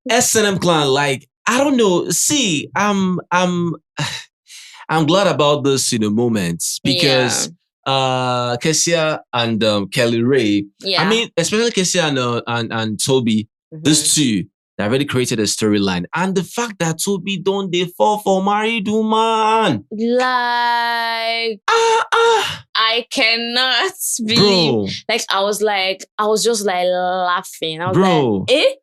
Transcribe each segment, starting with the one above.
S&M clan, like, I don't know. See, I'm glad about this, moments because Kassia and kellyrae. Yeah. I mean, especially Kassia and Toby, these two, they already created a storyline, and the fact that Toby don't they fall for married woman, like I cannot believe. bro. Like I was just like laughing. I was Bro. like, eh?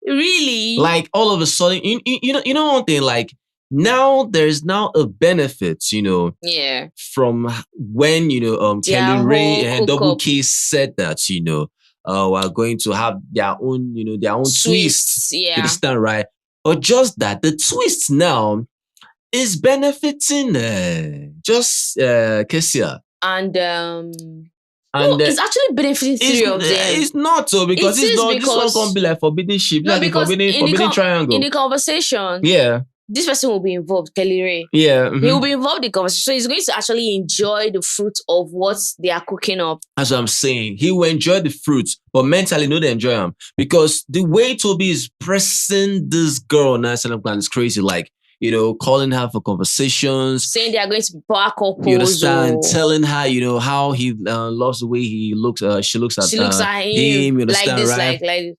Really? Like all of a sudden, you know one thing, like now there's now a benefit, Yeah. from when kellyrae whole and Double hookup. K said that we're going to have their own twists. Twists, You yeah. understand, right? But just that the twist now is benefiting just Kassia. And And it's actually benefiting three of them. It's not so because It it's is not. This one because- can't be like forbidden ship, No, like a because forbidden triangle. in the conversation, Yeah, this person will be involved, kellyrae. yeah. He will be involved in the conversation. So he's going to actually enjoy the fruit of what they are cooking up. That's what I'm saying. He will enjoy the fruits, but mentally, no, they enjoy them because the way Toby is pressing this girl on S&M clan is crazy. Like, calling her for conversations, Saying they are going to be power couples. you understand? Telling her, how he loves the way he looks. She looks at She looks at him. him. You understand, like this, right? like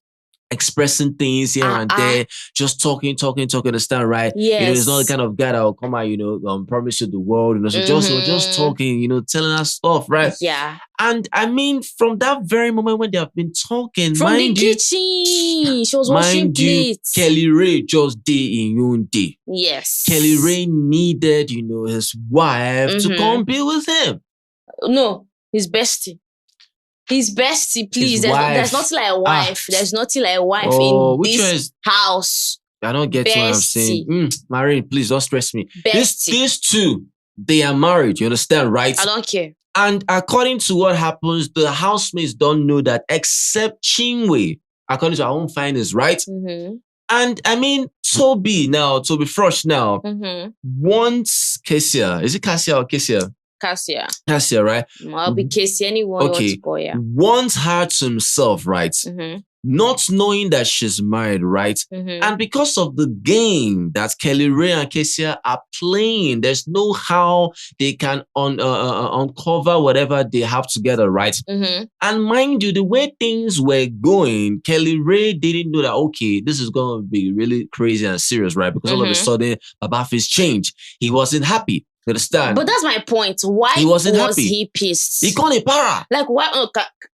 Expressing things here and there, just talking, understand, right? Yes. He's not the kind of guy that will come out, promise you the world, so just talking, telling us stuff, right? Yeah. And I mean, from that very moment when they have been talking, From the mind you, kitchen, she was washing plates. kellyrae just day in your own day. Yes. kellyrae needed, his wife to come be with him. No, his bestie. His bestie, please. There's nothing like a wife. There's nothing like a wife in this house. I don't get what I'm saying. Marine, please don't stress me. These two, they are married. You understand, right? I don't care. And according to what happens, the housemates don't know that except Chinwe, according to our own findings, right? And I mean, Toby Frosh now, wants Kassia. Is it Kassia or Kassia? Kassia. Kassia, right? I'll be Kassia, anyone wants to call, yeah. Wants her to himself, right? Not knowing that she's married, right? And because of the game that kellyrae and Kassia are playing, there's no how they can uncover whatever they have together, right? And mind you, the way things were going, kellyrae didn't know that, okay, this is going to be really crazy and serious, right? Because all of a sudden, Babafi's changed. He wasn't happy. You understand? But that's my point. Why was he pissed? He called it para. Like, why?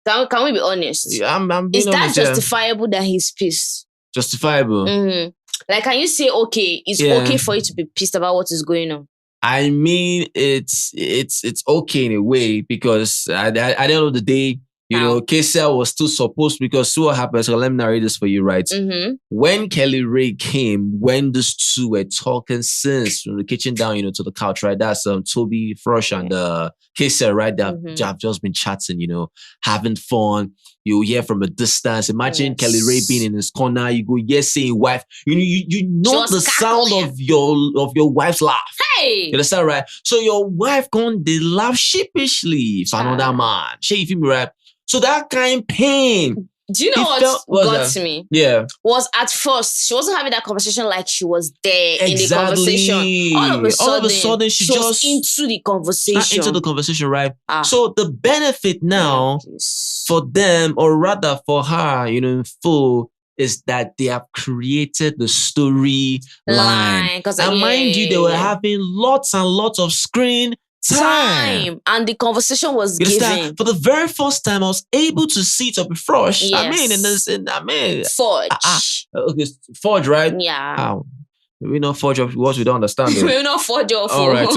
Can we be honest? Yeah, I'm being Is that honest, justifiable that he's pissed? Justifiable. Like, can you say, okay, it's okay for you to be pissed about what is going on? I mean, it's okay in a way because at the end of the day, Kassia was still supposed, because what happened, so let me narrate this for you, right? When kellyrae came, when these two were talking since from the kitchen down, to the couch, right? That's Toby, Frosh, and Kassia, right? They have just been chatting, having fun. You hear from a distance. Imagine kellyrae being in his corner. You go, yes, saying wife. You know the sound of your wife's laugh. Hey! You understand, right? So your wife they laugh sheepishly for another man. You feel me, right? So that kind of pain. Do you know what got to me? Yeah. Was at first, she wasn't having that conversation like she was there in the conversation. All of a sudden, she just into the conversation. Into the conversation, right? So the benefit now for them, or rather for her, in full, is that they have created the story line. And mind you, they were having lots and lots of screen time. And the conversation was given. For the very first time, I was able to see Toby Frosh. Yes. Forge. Okay, Forge, right? Yeah. We know Forge of what we don't understand. We know Forge of. All right.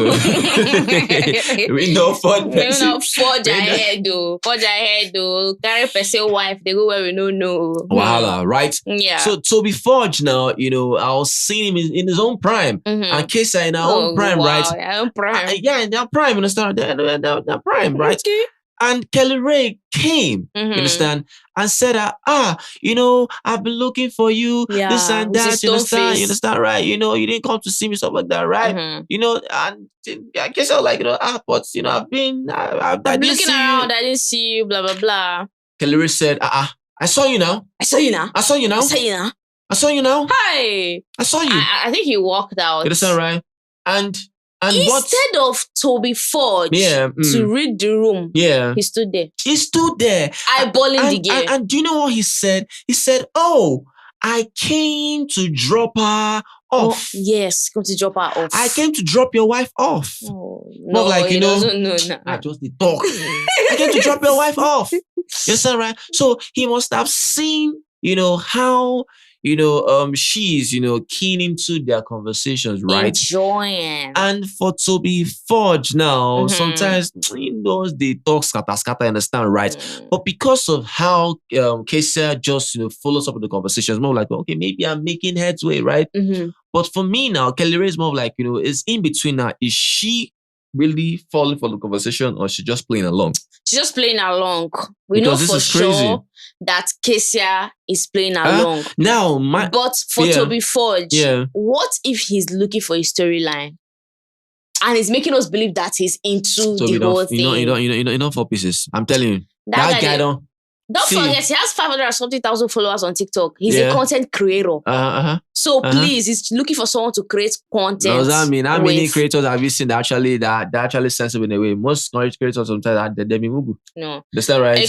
We know Forge. We know Forge ahead, though. Forge ahead, though. Carry person wife, they go where we don't know. Wahala, right? Yeah. So Toby Forge now, I was seeing him in his own prime. And Kassia in her own prime, right? Own prime. Yeah, in their prime, understand? They're prime, right? Okay. And kellyrae came, you understand, and said, I've been looking for you, this and that, you understand, right? You didn't come to see me, stuff like that, right? And I guess I was like, but I've been looking around, I didn't see you, blah, blah, blah. kellyrae said, I saw you now. I saw you now. I saw you now. Hi. I saw you. I think he walked out. You understand, right? And instead of Toby Forge to read the room, he stood there. He stood there. Eyeballing the game. And do you know what he said? He said, "Oh, I came to drop her off." Oh, yes, come to drop her off. I came to drop your wife off. Oh, no, like, he doesn't know now. I just did talk. I came to drop your wife off. You understand, right? So he must have seen, how she's, keen into their conversations, right? Enjoying. And for Toby Forge now, sometimes, they talk scatter, understand, right? But because of how Kassia just, follows up with the conversations, more like, okay, maybe I'm making headway, right? But for me now, kellyrae is more like, it's in between now. Is she really falling for the conversation or she just playing along? She's just playing along. We know for sure that Kassia is playing along. But for Toby Forge, what if he's looking for a storyline? And he's making us believe that he's into the whole thing. You know, 4 pieces. I'm telling you. That guy don't forget, he has 500,000 followers on TikTok. He's a content creator. So please, he's looking for someone to create content. Does that mean how many creators have you seen that actually sensible in a way? Most creators sometimes they're mugu. No. That's that right? A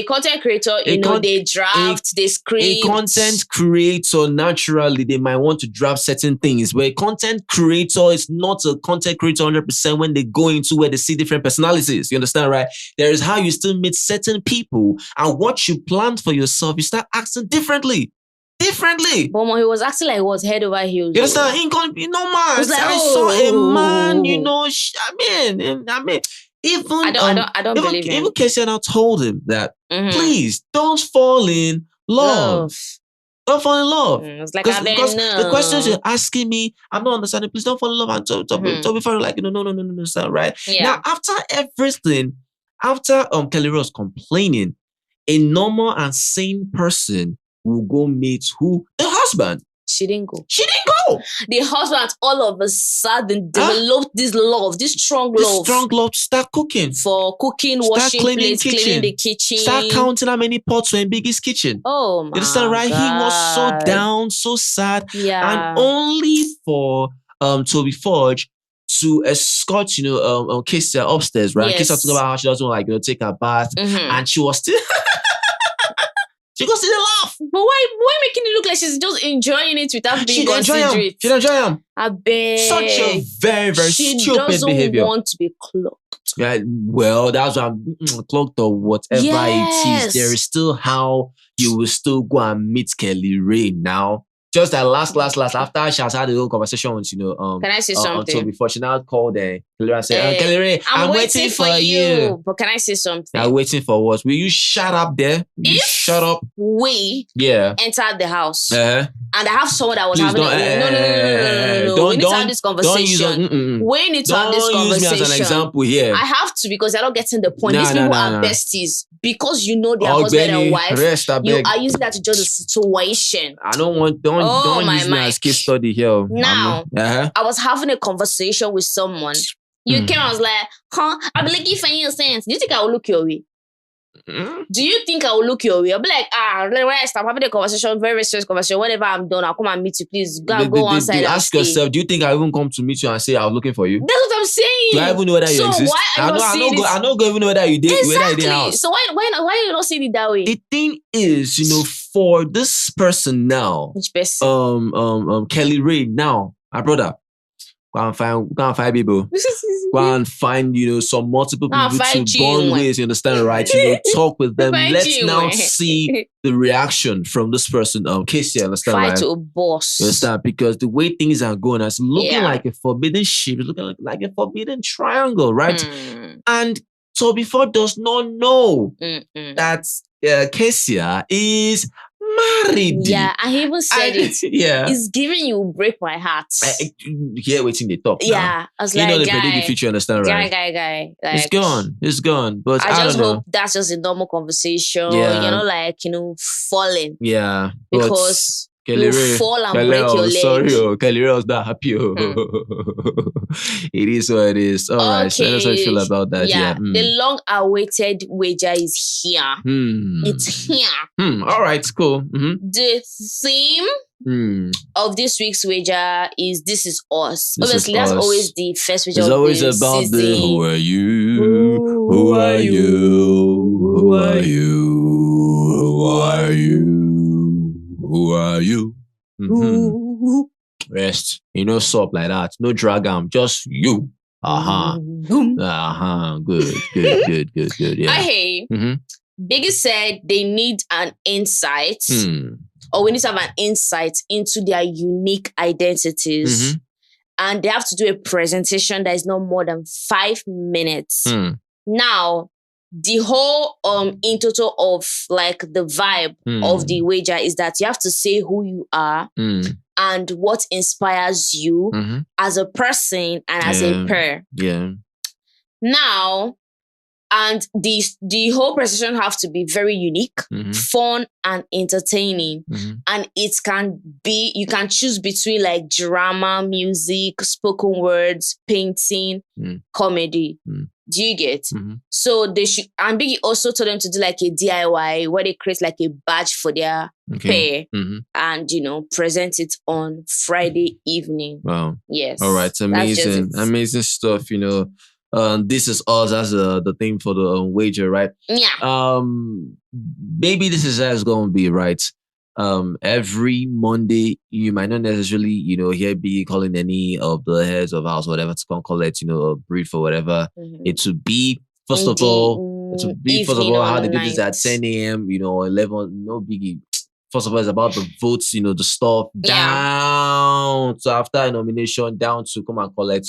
content creator, they draft, they script. A content creator, naturally, they might want to draft certain things. But a content creator is not a content creator 100% when they go into where they see different personalities. You understand, right? There is how you still meet certain people. And what you planned for yourself, you start acting differently. But he was acting like he was head over heels. You understand? Man. I saw a man, I don't believe him. Even Kassia now told him that, please, don't fall in love. Don't fall in love. It's like, because the questions you're asking me, I'm not understanding. Please don't fall in love. And Toby Forge like, no, right? Yeah. Now, after everything, after kellyrae was complaining, a normal and sane person will go meet who? The husband. She didn't go. The husband all of a sudden developed this love, this strong love. To start cooking. For cooking, washing plates, cleaning the kitchen. Start counting how many pots were in Biggie's kitchen. Oh my God. You understand, right? He was so down, so sad. Yeah. And only for Toby Forge to escort, Kassia upstairs, right? Yes. Kassia talking about how she doesn't want, take a bath. And she was still... She goes to the laugh. But why making it look like she's just enjoying it without being considerate? She don't enjoy him. I bet. Such a very, very stupid behavior. She doesn't want to be clocked. Yeah, well, that's why I'm clocked or whatever it is. There is still how you will still go and meet kellyrae now. Just that last, after she has had a little conversation with, can I say something? Toby Forge, she now called kellyrae and said, kellyrae, I'm waiting for you. But can I say something? I'm waiting for what? Will you shut up there? Shut up. We entered the house. And I have someone that was having no. We need to have this conversation. We need to have this conversation. Don't use me as an example here. I have to because they're not getting the point. These people are besties. Because you know their husband and wife. You are using that to judge the situation. I don't use me as case study here. Now, I was having a conversation with someone. You came, I was like, I'll be looking for you sense. Do you think I will look your way? Do you think I will look your way? I'll be like, when I stop having a conversation, very, very serious conversation, whenever I'm done, I'll come and meet you. Please go on side. Ask yourself, do you think I even come to meet you and say I was looking for you? That's what I'm saying. Do I even know whether you exist? Why are you not seeing it? I don't even know whether you did. Exactly. House. So why are you not seeing it that way? The thing is, for this person now, which person? kellyrae now, my brother. Go and find people. Go and find, some multiple people to go on ways, you understand, right? Talk with them. Let's now see the reaction from this person, Kassia, understand, right? Fight to a boss. You understand? Because the way things are going, it's looking like a forbidden ship. It's looking like a forbidden triangle, right? And Toby Forge does not know that Kassia is married. Yeah, I even said it. Yeah. It's giving you break my heart. Here waiting the top. Yeah. I was like, they predict the future, understand, right? Guy. Like, it's gone. But I just don't hope know. that's just a normal conversation. Yeah. Falling. Yeah. Because kellyrae, fall and break your leg. Sorry, kellyrae was not happy. It is what it is. All right. So that's how you feel about that. Yeah. The long-awaited wager is here. It's here. All right. Cool. The theme of this week's wager is "This Is Us." Obviously, that's always the first wager. It's always about season. the who are you? Who are you? Who are you? Who are you? Who are you? Rest. Soap like that. No drag 'em. Just you. Good. Yeah. Hey. Biggie said they need an insight. Or we need to have an insight into their unique identities. And they have to do a presentation that is not more than 5 minutes. Now, the whole in total of like the vibe of the wager is that you have to say who you are and what inspires you as a person and as a pair. Yeah. Now, and the whole presentation have to be very unique, fun and entertaining. And it can be, you can choose between like drama, music, spoken words, painting, comedy. Do you get? So they should, and Biggie also told them to do like a DIY where they create like a badge for their pair and, present it on Friday evening. Wow. Yes. All right. Amazing. Amazing stuff, This Is Us as the thing for the wager, right? Yeah. Maybe this is how it's going to be, right? Every Monday, you might not necessarily, hear Biggie calling any of the heads of house, whatever it's going to call it, a brief or whatever. It should be, first of all, how they do this at 10 a.m., 11, no Biggie. First of all, it's about the votes, the stuff down. So after nomination, down to come and collect,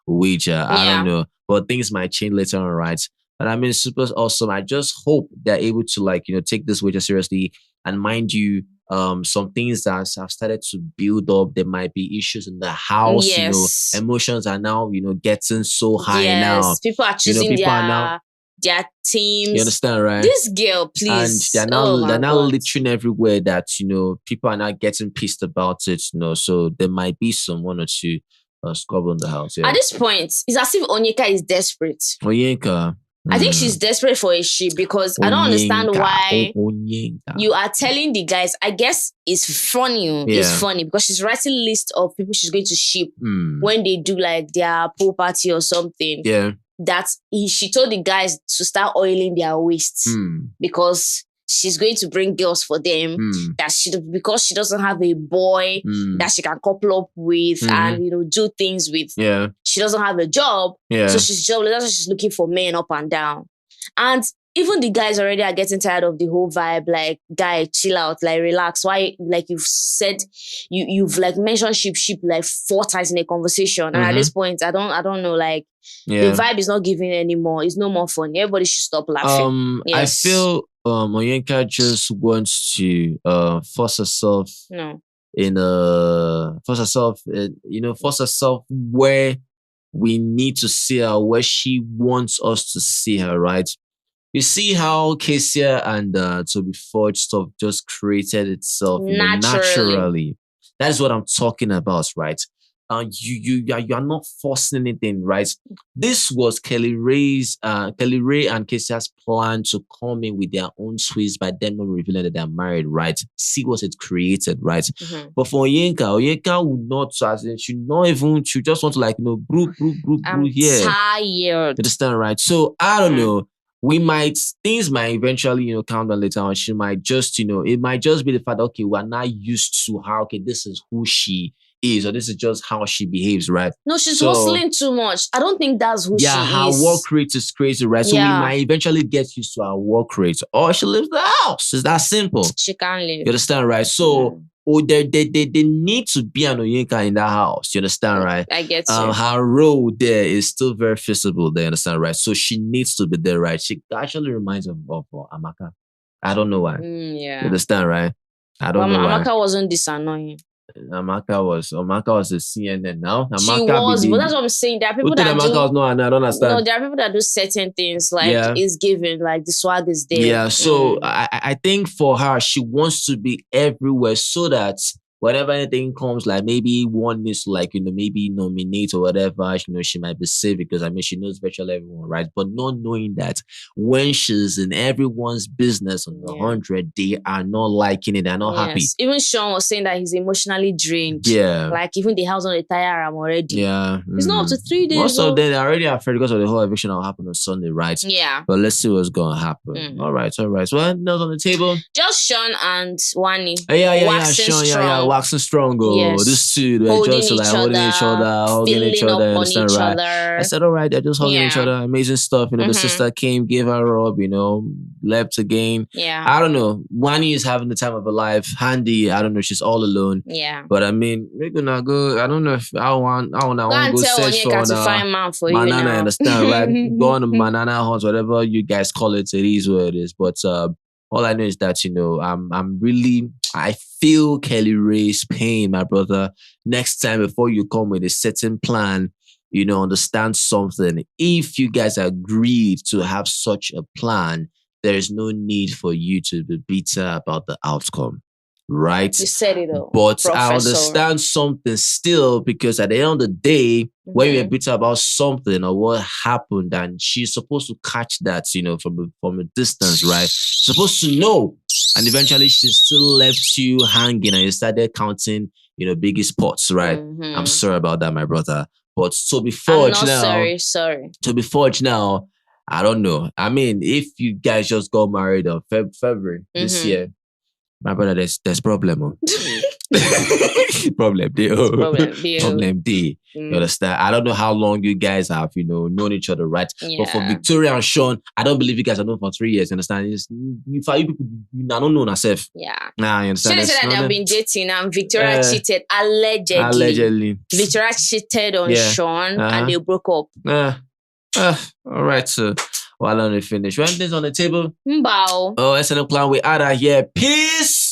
wager. I don't know. But things might change later on, right? But I mean, super awesome. I just hope they're able to take this wager seriously. And mind you, some things that have started to build up. There might be issues in the house. Yes. Emotions are now, getting so high now. People are choosing their teams. You understand, right? This girl, please. And they're now littering everywhere that, people are not getting pissed about it, So there might be some one or two squabble in the house. Yeah. At this point, it's as if Onyeka is desperate. Onyeka. I think she's desperate for a ship because I don't understand why you are telling the guys. I guess it's funny. Yeah. It's funny because she's writing a list of people she's going to ship when they do like their pool party or something. Yeah. That she told the guys to start oiling their waists because she's going to bring girls for them because she doesn't have a boy that she can couple up with and do things with. Yeah. She doesn't have a job. Yeah. So she's jobless. That's why she's looking for men up and down. And even the guys already are getting tired of the whole vibe. Like, guy, chill out, like relax. Why? Like you've said, you've like mentioned ship like 4 times in a conversation. And at this point, I don't know, like the vibe is not giving anymore. It's no more fun. Everybody should stop laughing. Yes. I feel Onyeka just wants to force herself force herself where we need to see her, where she wants us to see her, right? You see how Kassia and Toby Forge stuff just created itself naturally. That is what I'm talking about, right? You are not forcing anything, right? This was kellyrae and Kassia's plan to come in with their own twist by them not revealing that they're married, right? See what it created, right? But for Onyeka would not, she just want to brew here. Tired. You understand, right? So I don't know. Things might eventually, calm down later on. She might just, it might just be the fact, okay, we're not used to how, okay, this is who she is, or this is just how she behaves, right? No, she's hustling too much. I don't think that's who she is. Yeah, her work rate is crazy, right? So we might eventually get used to her work rate. Or she leaves the house. It's that simple. She can't leave. You understand, right? So they need to be an Onyeka in that house. You understand, right? I get you. Her role there is still very feasible. They understand, right? So she needs to be there, right? She actually reminds of Amaka. I don't know why. Yeah. You understand, right? I don't know why. Amaka wasn't this annoying. Amaka was a CNN now. She was, but that's what I'm saying. There are people that Amaka was I don't understand. No, there are people that do certain things like it's given, like the swag is there. Yeah, so I think for her, she wants to be everywhere so that whenever anything comes, like maybe one needs to maybe nominate or whatever, she might be safe because she knows virtually everyone, right? But not knowing that when she's in everyone's business on the 100, they are not liking it, they're not happy. Even Shaun was saying that he's emotionally drained. Yeah. Like even the house on the tire am already. Yeah. It's not up to 3 days. Most of them are already afraid because of the whole eviction that will happen on Sunday, right? Yeah. But let's see what's gonna happen. All right. So what else on the table? Just Shaun and Nne. Yeah. Shaun, waxing strong. Yes. This two, they're just holding each other, hugging each other, understand, right? I said, all right, they're just hugging each other, amazing stuff. The sister came, gave her up, left again. Yeah. I don't know. Nne is having the time of her life. Handy, I don't know, she's all alone. Yeah. But we're gonna go. I don't know if I want to go search for find man for you banana, now. understand, right? Go on a banana hunt, whatever you guys call it. It is what it is. But all I know is that, I feel kellyrae's pain, my brother. Next time, before you come with a certain plan, understand something. If you guys agreed to have such a plan, there is no need for you to be bitter about the outcome. Right? You said it all. But Professor. I understand something still, because at the end of the day, when you're bitter about something or what happened, and she's supposed to catch that, from a distance, right? Supposed to know. And eventually she still left you hanging and you started counting, biggest pots, right? I'm sorry about that, my brother. But Toby Forge now. Sorry. Toby Forge now, I don't know. If you guys just got married on February this year, my brother, there's problem. Problem D. Problem D. You understand? I don't know how long you guys have, known each other, right? Yeah. But for Victoria and Shaun, I don't believe you guys have known for 3 years. You understand? You people, you don't know yourself. Yeah. Nah, you understand? She said that they've been dating and Victoria cheated allegedly. Victoria cheated on Shaun and they broke up. All right, so why don't we finish? When things on the table? Bow. Oh, that's an plan. We out of here. Peace.